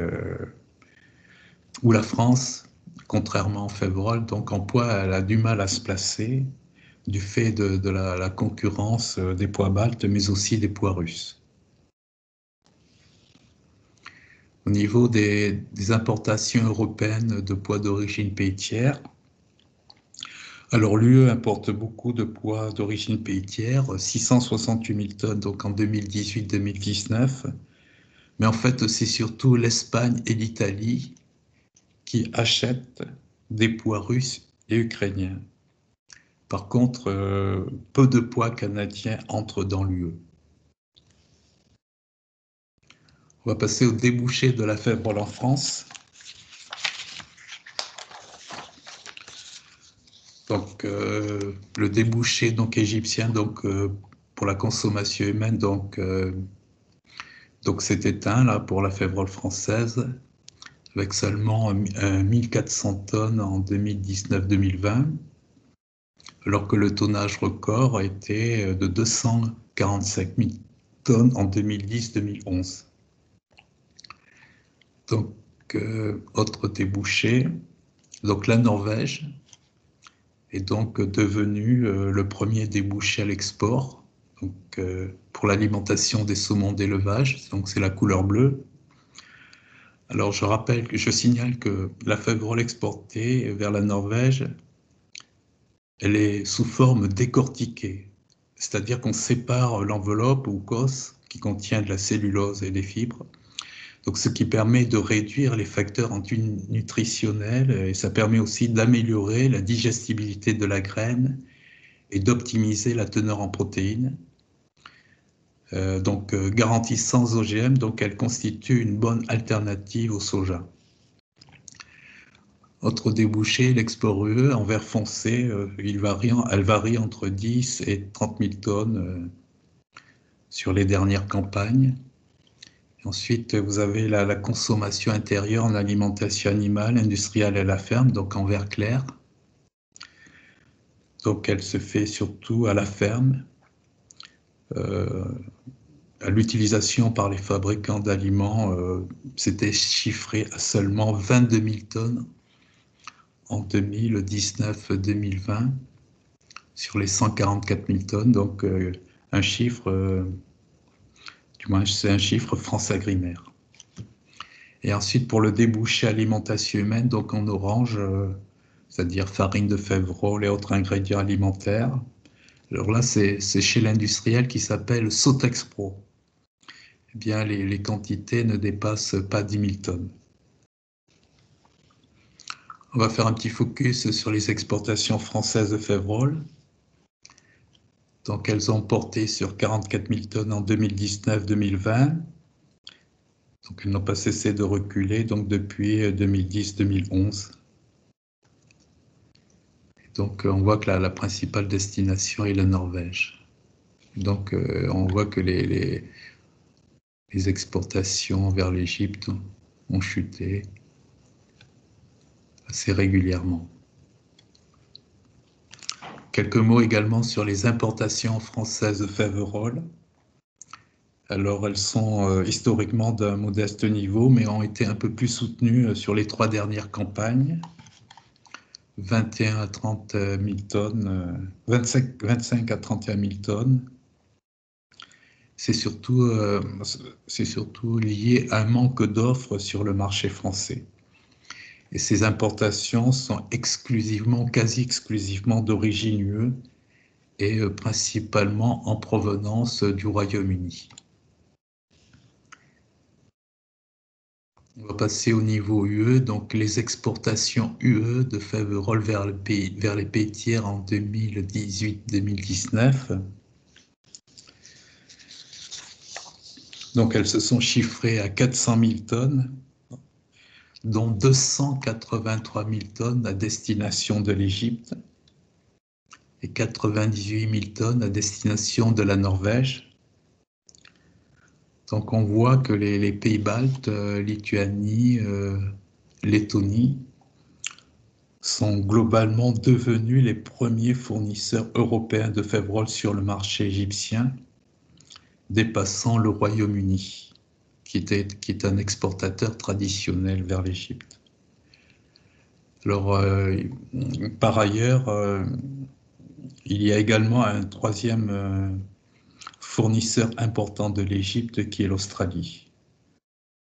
où la France, contrairement au Févrole, donc en pois, elle a du mal à se placer du fait de la concurrence des pois baltes, mais aussi des pois russes. Au niveau des importations européennes de pois d'origine pays tiers, alors l'UE importe beaucoup de pois d'origine pays tiers, 668 000 tonnes donc en 2018-2019. Mais en fait, c'est surtout l'Espagne et l'Italie qui achètent des pois russes et ukrainiens. Par contre, peu de pois canadiens entrent dans l'UE. On va passer au débouché de la Févrole en France. Donc, le débouché donc, égyptien donc, pour la consommation humaine donc s'est éteint là, pour la Févrole française, avec seulement 1400 tonnes en 2019-2020, alors que le tonnage record a été de 245 000 tonnes en 2010-2011. Donc, autre débouché, donc la Norvège est donc devenue le premier débouché à l'export, donc pour l'alimentation des saumons d'élevage, donc c'est la couleur bleue. Alors je signale que la Févrole exportée vers la Norvège, elle est sous forme décortiquée, c'est-à-dire qu'on sépare l'enveloppe ou COS qui contient de la cellulose et des fibres. Donc, ce qui permet de réduire les facteurs antinutritionnels et ça permet aussi d'améliorer la digestibilité de la graine et d'optimiser la teneur en protéines. Donc, garantie sans OGM, donc elle constitue une bonne alternative au soja. Autre débouché, l'Explore UE en vert foncé, elle varie entre 10 et 30 000 tonnes sur les dernières campagnes. Ensuite, vous avez la consommation intérieure en alimentation animale, industrielle et à la ferme, donc en vert clair. Donc, elle se fait surtout à la ferme, à l'utilisation par les fabricants d'aliments, c'était chiffré à seulement 22 000 tonnes en 2019-2020 sur les 144 000 tonnes, donc un chiffre... du moins, c'est un chiffre France-Agrimaire. Et ensuite, pour le débouché alimentation humaine, donc en orange, c'est-à-dire farine de fèvre, et autres ingrédients alimentaires. Alors là, c'est chez l'industriel qui s'appelle Sotexpro. Eh bien, les quantités ne dépassent pas 10 000 tonnes. On va faire un petit focus sur les exportations françaises de Févrole. Donc, elles ont porté sur 44 000 tonnes en 2019-2020. Donc, elles n'ont pas cessé de reculer donc depuis 2010-2011. Donc, on voit que la principale destination est la Norvège. Donc, on voit que les exportations vers l'Égypte ont chuté assez régulièrement. Quelques mots également sur les importations françaises de Faverolles. Alors, elles sont historiquement d'un modeste niveau, mais ont été un peu plus soutenues sur les 3 dernières campagnes. 21 à 30 000 tonnes, 25 à 31 000 tonnes. C'est surtout lié à un manque d'offres sur le marché français. Et ces importations sont quasi exclusivement d'origine UE et principalement en provenance du Royaume-Uni. On va passer au niveau UE, donc les exportations UE de Faverolles vers les pays tiers en 2018-2019. Donc elles se sont chiffrées à 400 000 tonnes, dont 283 000 tonnes à destination de l'Égypte et 98 000 tonnes à destination de la Norvège. Donc on voit que les pays baltes, Lituanie, Lettonie, sont globalement devenus les premiers fournisseurs européens de Faverolles sur le marché égyptien, dépassant le Royaume-Uni, qui est un exportateur traditionnel vers l'Égypte. Alors, par ailleurs, il y a également un troisième fournisseur important de l'Égypte qui est l'Australie,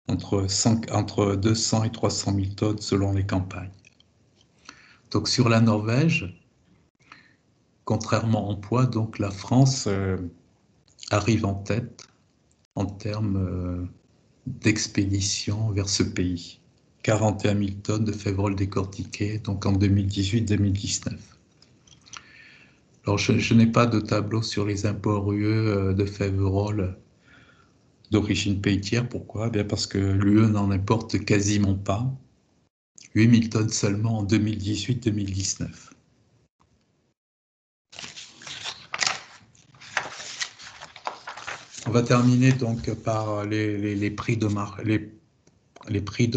entre 200 et 300 000 tonnes selon les campagnes. Donc sur la Norvège, contrairement en poids, donc la France arrive en tête en termes d'expédition vers ce pays. 41 000 tonnes de Faverolles décortiquées, donc en 2018-2019. Alors, je n'ai pas de tableau sur les imports UE de Faverolles d'origine pays tiers. Pourquoi? Bien parce que l'UE n'en importe quasiment pas. 8 000 tonnes seulement en 2018-2019. On va terminer donc par les prix de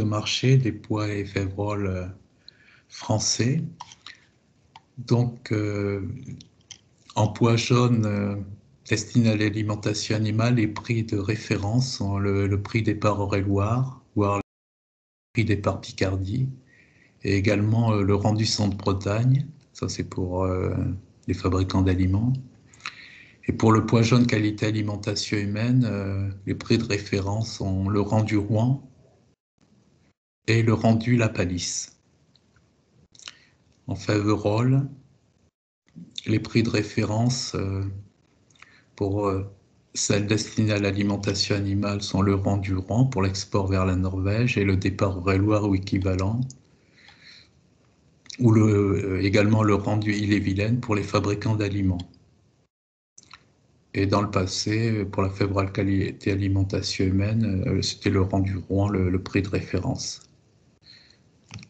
marché des pois et Faverolles français. Donc, en pois jaune destiné à l'alimentation animale, les prix de référence sont le prix départ Eure-et-Loir, voire le prix départ Picardie, et également le rendu Centre-Bretagne, ça c'est pour les fabricants d'aliments. Et pour le pois jaune qualité alimentation humaine, les prix de référence sont le rendu Rouen et le rendu La Palisse. En Faverolles, les prix de référence Pour celles destinées à l'alimentation animale sont le rang du Rouen pour l'export vers la Norvège et le départ Loire ou équivalent, ou également le rang du Ille-et-Vilaine pour les fabricants d'aliments. Et dans le passé, pour la faible qualité alimentation humaine, c'était le rang du Rouen, le prix de référence.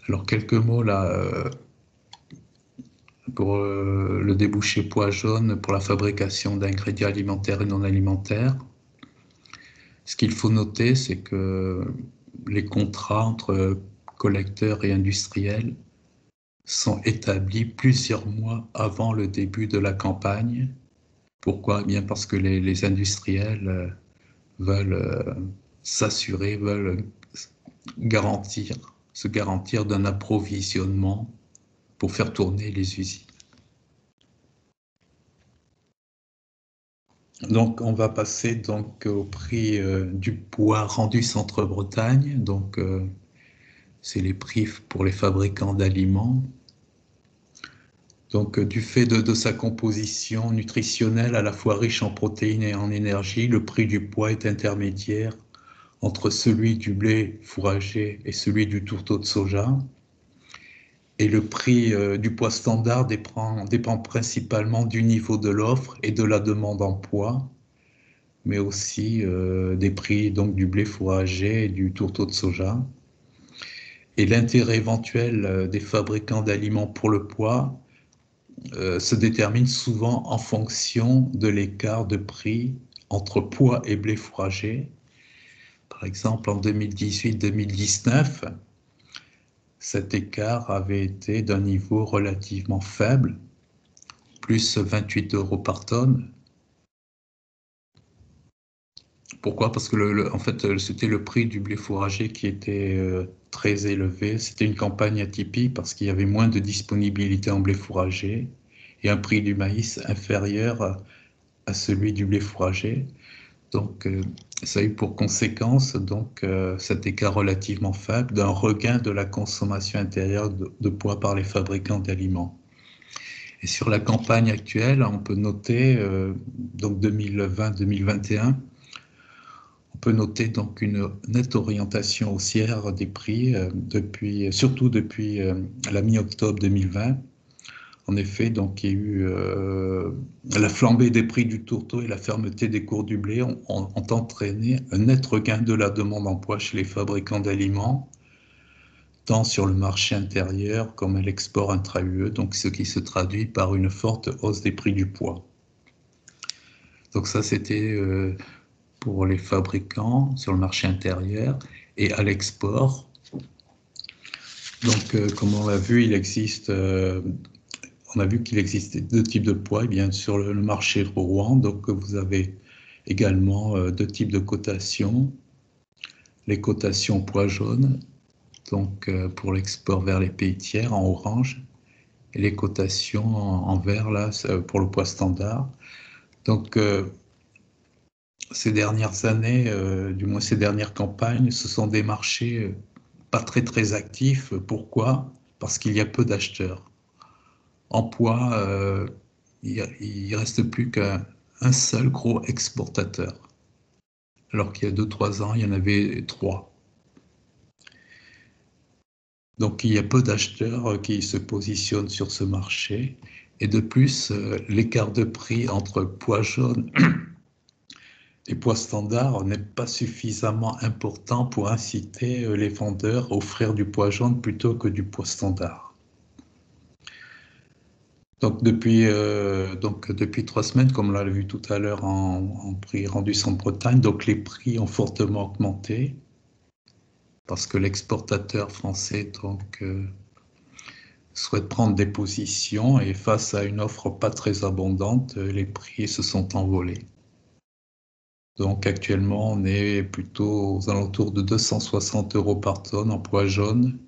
Alors quelques mots là pour le débouché pois jaune pour la fabrication d'ingrédients alimentaires et non alimentaires. Ce qu'il faut noter, c'est que les contrats entre collecteurs et industriels sont établis plusieurs mois avant le début de la campagne. Pourquoi? Bien parce que les industriels veulent s'assurer, veulent se garantir d'un approvisionnement pour faire tourner les usines. Donc, on va passer donc au prix du pois rendu Centre-Bretagne. Donc, c'est les prix pour les fabricants d'aliments. Donc, du fait de sa composition nutritionnelle à la fois riche en protéines et en énergie, le prix du pois est intermédiaire entre celui du blé fourragé et celui du tourteau de soja. Et le prix du pois standard dépend principalement du niveau de l'offre et de la demande en pois, mais aussi des prix donc, du blé fourragé et du tourteau de soja. Et l'intérêt éventuel des fabricants d'aliments pour le pois se détermine souvent en fonction de l'écart de prix entre pois et blé fourragé. Par exemple, en 2018-2019, cet écart avait été d'un niveau relativement faible, plus 28 € par tonne. Pourquoi? Parce que en fait, c'était le prix du blé fourragé qui était très élevé. C'était une campagne atypique parce qu'il y avait moins de disponibilité en blé fourragé et un prix du maïs inférieur à celui du blé fourragé. Donc, ça a eu pour conséquence cet écart relativement faible d'un regain de la consommation intérieure de pois par les fabricants d'aliments. Et sur la campagne actuelle, on peut noter, donc 2020-2021, on peut noter donc une nette orientation haussière des prix, surtout depuis la mi-octobre 2020. En effet, donc, il y a eu la flambée des prix du tourteau et la fermeté des cours du blé ont entraîné un net regain de la demande en pois chez les fabricants d'aliments, tant sur le marché intérieur comme à l'export intra-UE, donc ce qui se traduit par une forte hausse des prix du pois. Donc ça, c'était pour les fabricants sur le marché intérieur et à l'export. Donc, comme on l'a vu, on a vu qu'il existait deux types de pois. Et bien sur le marché Rouen, donc vous avez également deux types de cotations. Les cotations pois jaunes, donc pour l'export vers les pays tiers en orange, et les cotations en vert là pour le pois standard. Donc ces dernières années, du moins ces dernières campagnes, ce sont des marchés pas très actifs. Pourquoi? Parce qu'il y a peu d'acheteurs. En pois, il ne reste plus qu'un seul gros exportateur, alors qu'il y a 2-3 ans, il y en avait 3. Donc il y a peu d'acheteurs qui se positionnent sur ce marché. Et de plus, l'écart de prix entre pois jaunes et pois standards n'est pas suffisamment important pour inciter les vendeurs à offrir du pois jaune plutôt que du pois standard. Donc depuis 3 semaines, comme on l'a vu tout à l'heure en prix rendu Centre-Bretagne, donc les prix ont fortement augmenté parce que l'exportateur français souhaite prendre des positions et face à une offre pas très abondante, les prix se sont envolés. Donc actuellement, on est plutôt aux alentours de 260 € par tonne en pois jaune,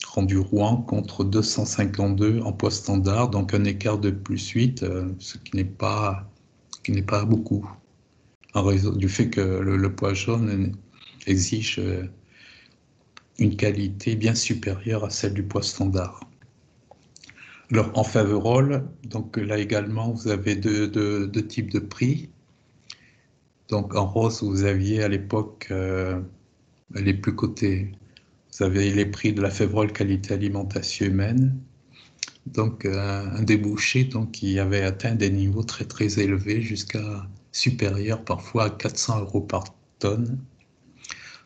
rendu Rouen, contre 252 en pois standard, donc un écart de plus 8, ce qui n'est pas beaucoup, en raison du fait que le pois jaune exige une qualité bien supérieure à celle du pois standard. Alors, en Faverolles, donc là également, vous avez deux types de prix. Donc, en rose, vous aviez à l'époque les plus cotés. Vous avez les prix de la Faverolles qualité alimentation humaine. Donc, un débouché donc, qui avait atteint des niveaux très très élevés, jusqu'à supérieurs parfois à 400 € par tonne.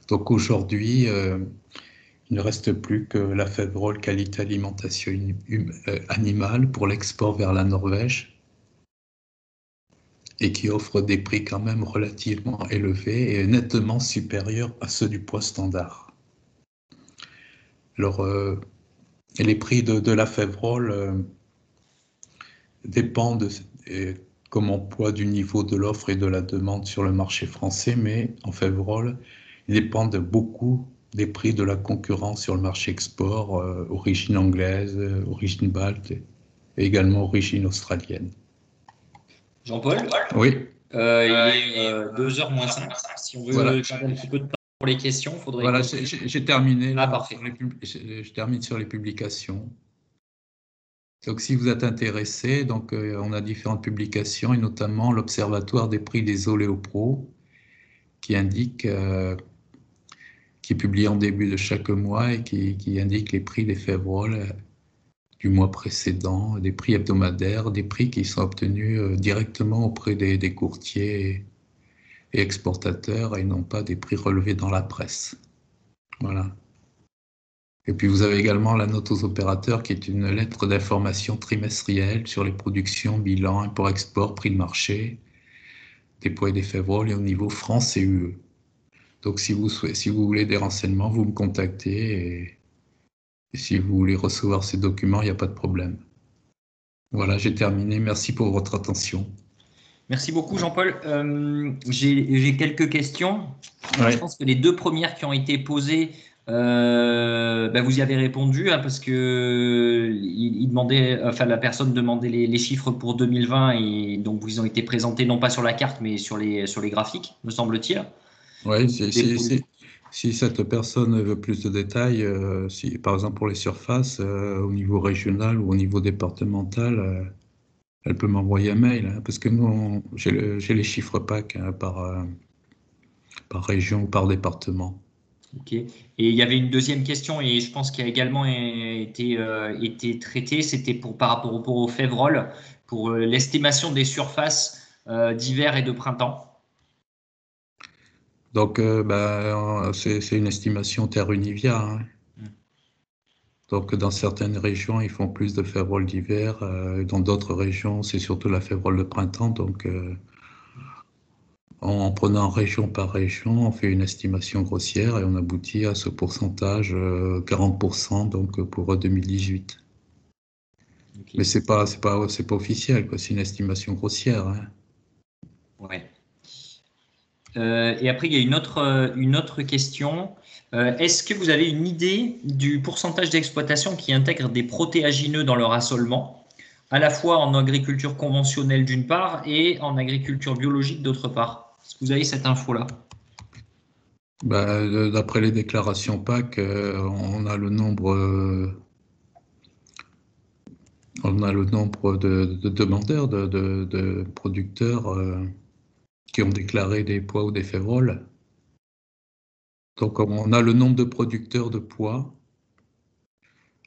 Donc aujourd'hui, il ne reste plus que la Faverolles qualité alimentation animale pour l'export vers la Norvège, et qui offre des prix quand même relativement élevés et nettement supérieurs à ceux du poids standard. Alors, les prix de la Faverolles dépendent, comme en poids, du niveau de l'offre et de la demande sur le marché français, mais en Faverolles, ils dépendent beaucoup des prix de la concurrence sur le marché export, origine anglaise, origine balte et également origine australienne. Jean-Paul, Oui, il est 2h moins 5. Si on veut voilà. garder un petit peu de temps pour les questions, il faudrait... Voilà, j'ai terminé. Ah, Là, parfait. je termine sur les publications. Donc, si vous êtes intéressé, donc, on a différentes publications, et notamment l'Observatoire des prix des oléopros, qui indique, qui est publié en début de chaque mois, et qui indique les prix des Faverolles du mois précédent, des prix hebdomadaires, des prix qui sont obtenus directement auprès des courtiers et exportateurs, et non pas des prix relevés dans la presse. Voilà. Et puis vous avez également la note aux opérateurs, qui est une lettre d'information trimestrielle sur les productions, bilans, import-export, prix de marché, des poids et des Faverolles, et au niveau France et UE. Donc si vous voulez des renseignements, vous me contactez, et si vous voulez recevoir ces documents, il n'y a pas de problème. Voilà, j'ai terminé. Merci pour votre attention. Merci beaucoup, Jean-Paul. J'ai quelques questions. Ouais. Je pense que les deux premières qui ont été posées, vous y avez répondu, hein, parce que la personne demandait les chiffres pour 2020, et donc ils ont été présentés non pas sur la carte, mais sur les graphiques, me semble-t-il. Oui, si cette personne veut plus de détails, par exemple pour les surfaces, au niveau régional ou au niveau départemental, elle peut m'envoyer un mail, hein, parce que nous, j'ai les chiffres PAC, hein, par région ou par département. Ok. Et il y avait une deuxième question, et je pense qu'il a également été traité, c'était par rapport au Faverolles, pour l'estimation des surfaces d'hiver et de printemps. Donc, c'est une estimation terre Univia, hein. Donc, dans certaines régions, ils font plus de Faverolles d'hiver. Dans d'autres régions, c'est surtout la Faverolles de printemps. Donc, en prenant région par région, on fait une estimation grossière et on aboutit à ce pourcentage, 40%, donc pour 2018. Ok. Mais c'est pas officiel, quoi. C'est une estimation grossière, hein. Ouais. Et après, il y a une autre question. Est-ce que vous avez une idée du pourcentage d'exploitation qui intègre des protéagineux dans leur assolement, à la fois en agriculture conventionnelle d'une part et en agriculture biologique d'autre part? Est-ce que vous avez cette info-là? D'après les déclarations PAC, on a le nombre, de demandeurs, de producteurs, qui ont déclaré des pois ou des févroles. Donc, on a le nombre de producteurs de pois.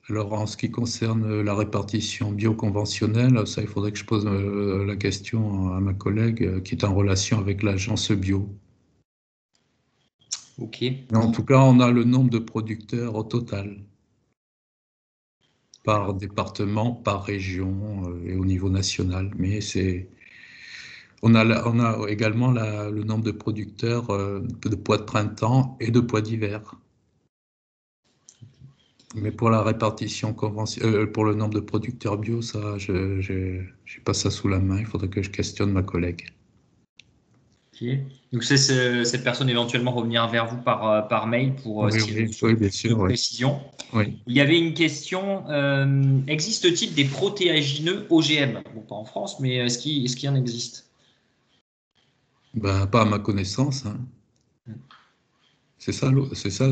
Alors, en ce qui concerne la répartition bioconventionnelle, ça, il faudrait que je pose la question à ma collègue, qui est en relation avec l'agence bio. Ok. Mais en tout cas, on a le nombre de producteurs au total, par département, par région, et au niveau national. Mais on a également le nombre de producteurs de pois de printemps et de pois d'hiver. Mais pour la répartition pour le nombre de producteurs bio, ça, je n'ai pas ça sous la main. Il faudrait que je questionne ma collègue. Ok. Donc, c'est cette personne éventuellement revenir vers vous par mail pour Oui, s'il y a oui, oui, bien sûr, de oui. précision. Oui. Il y avait une question, existe-t-il des protéagineux OGM? Bon, pas en France, mais est-ce qu'il y en existe? Pas à ma connaissance, hein. C'est ça,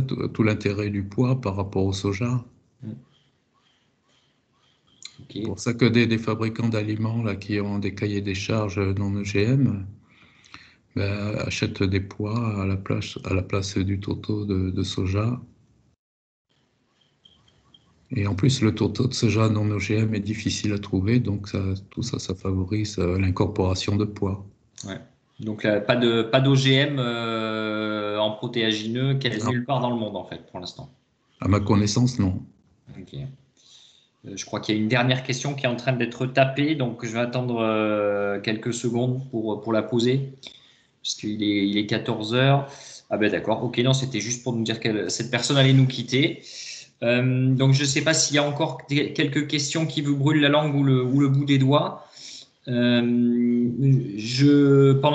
tout l'intérêt du pois par rapport au soja. Ok. C'est pour ça que des fabricants d'aliments là, qui ont des cahiers des charges non EGM ben, achètent des pois à la place du tourteau de soja. Et en plus, le tourteau de soja non OGM est difficile à trouver, donc tout ça, ça favorise l'incorporation de pois. Ouais. Donc, pas d'OGM en protéagineux Non, nulle part dans le monde, en fait, pour l'instant. à ma connaissance, non. Ok. Je crois qu'il y a une dernière question qui est en train d'être tapée, donc je vais attendre quelques secondes pour la poser, puisqu'il est 14 heures. Ah ben d'accord, ok, non, c'était juste pour nous dire que cette personne allait nous quitter. Donc je ne sais pas s'il y a encore quelques questions qui vous brûlent la langue ou le bout des doigts. Pendant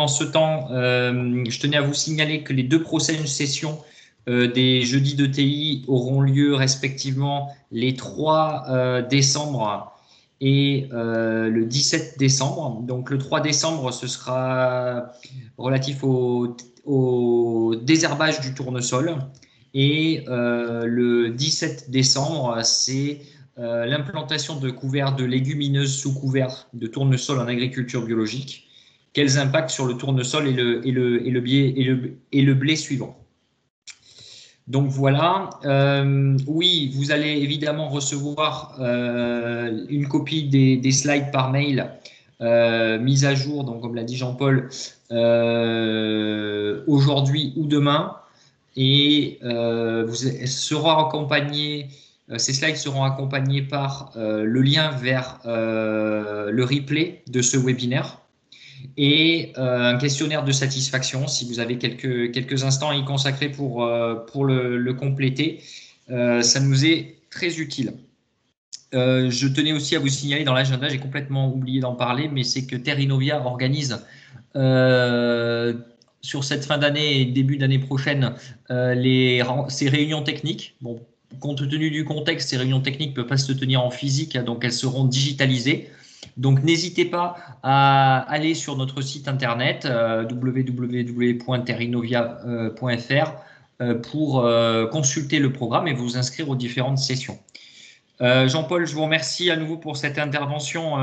ce temps, je tenais à vous signaler que les 2 prochaines sessions des jeudis de TI auront lieu respectivement les 3 décembre et le 17 décembre. Donc le 3 décembre, ce sera relatif au désherbage du tournesol. Et le 17 décembre, c'est l'implantation de couverts de légumineuses sous couvert de tournesol en agriculture biologique. Quels impacts sur le tournesol et le blé suivant? Donc voilà, oui, vous allez évidemment recevoir une copie des slides par mail mise à jour, donc comme l'a dit Jean-Paul, aujourd'hui ou demain. Et ces slides seront accompagnés par le lien vers le replay de ce webinaire et un questionnaire de satisfaction si vous avez quelques instants à y consacrer pour le compléter. Ça nous est très utile. Je tenais aussi à vous signaler dans l'agenda, j'ai complètement oublié d'en parler, mais c'est que Terrinovia organise sur cette fin d'année et début d'année prochaine ces réunions techniques. Bon, compte tenu du contexte, ces réunions techniques ne peuvent pas se tenir en physique, donc elles seront digitalisées. Donc n'hésitez pas à aller sur notre site internet www.terrinovia.fr pour consulter le programme et vous inscrire aux différentes sessions. Jean-Paul, je vous remercie à nouveau pour cette intervention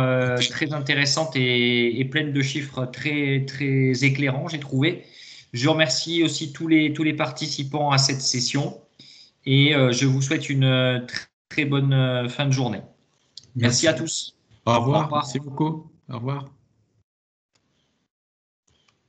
très intéressante et pleine de chiffres très, très éclairants, j'ai trouvé. Je remercie aussi tous les participants à cette session et je vous souhaite une très bonne fin de journée. Merci à tous. Au Au revoir. revoir. Merci beaucoup. Au revoir.